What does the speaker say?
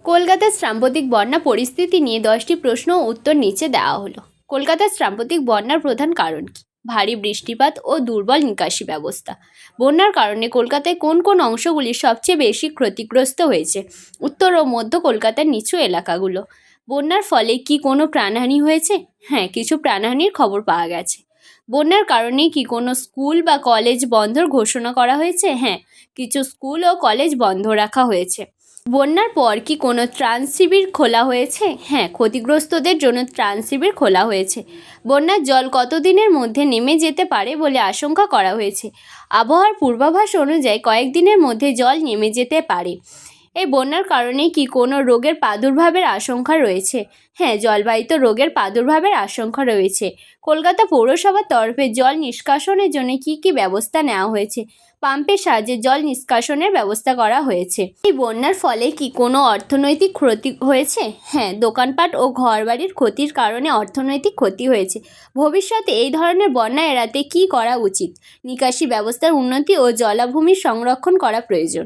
কলকাতার সাম্প্রতিক বন্যা পরিস্থিতি নিয়ে 10টি প্রশ্ন ও উত্তর নিচে দেওয়া হলো। কলকাতার সাম্প্রতিক বন্যার প্রধান কারণ কী? ভারী বৃষ্টিপাত ও দুর্বল নিকাশি ব্যবস্থা। বন্যার কারণে কলকাতায় কোন কোন অংশগুলি সবচেয়ে বেশি ক্ষতিগ্রস্ত হয়েছে? উত্তর ও মধ্য কলকাতার নিচু এলাকাগুলো। বন্যার ফলে কি কোনো প্রাণহানি হয়েছে? হ্যাঁ, কিছু প্রাণহানির খবর পাওয়া গেছে। বন্যার কারণে কি কোনো স্কুল বা কলেজ বন্ধর ঘোষণা করা হয়েছে? হ্যাঁ, কিছু স্কুল ও কলেজ বন্ধ রাখা হয়েছে। বন্যার পর কি কোনো ত্রাণ শিবির খোলা হয়েছে? হ্যাঁ, ক্ষতিগ্রস্তদের জন্য ত্রাণ শিবির খোলা হয়েছে। বন্যার জল কতদিনের মধ্যে নেমে যেতে পারে বলে আশঙ্কা করা হয়েছে? আবহাওয়ার পূর্বাভাস অনুযায়ী কয়েকদিনের মধ্যে জল নেমে যেতে পারে। এই বন্যার কারণে কি কোনো রোগের প্রাদুর্ভাবের আশঙ্কা রয়েছে? হ্যাঁ, জলবাহিত রোগের প্রাদুর্ভাবের আশঙ্কা রয়েছে। কলকাতা পৌরসভার তরফে জল নিষ্কাশনের জন্য কি কি ব্যবস্থা নেওয়া হয়েছে? পাম্পের সাহায্যে জল নিষ্কাশনের ব্যবস্থা করা হয়েছে। এই বন্যার ফলে কি কোনো অর্থনৈতিক ক্ষতি হয়েছে? হ্যাঁ, দোকানপাট ও ঘরবাড়ির ক্ষতির কারণে অর্থনৈতিক ক্ষতি হয়েছে। ভবিষ্যতে এই ধরনের বন্যা এড়াতে কী করা উচিত? নিকাশি ব্যবস্থার উন্নতি ও জলাভূমির সংরক্ষণ করা প্রয়োজন।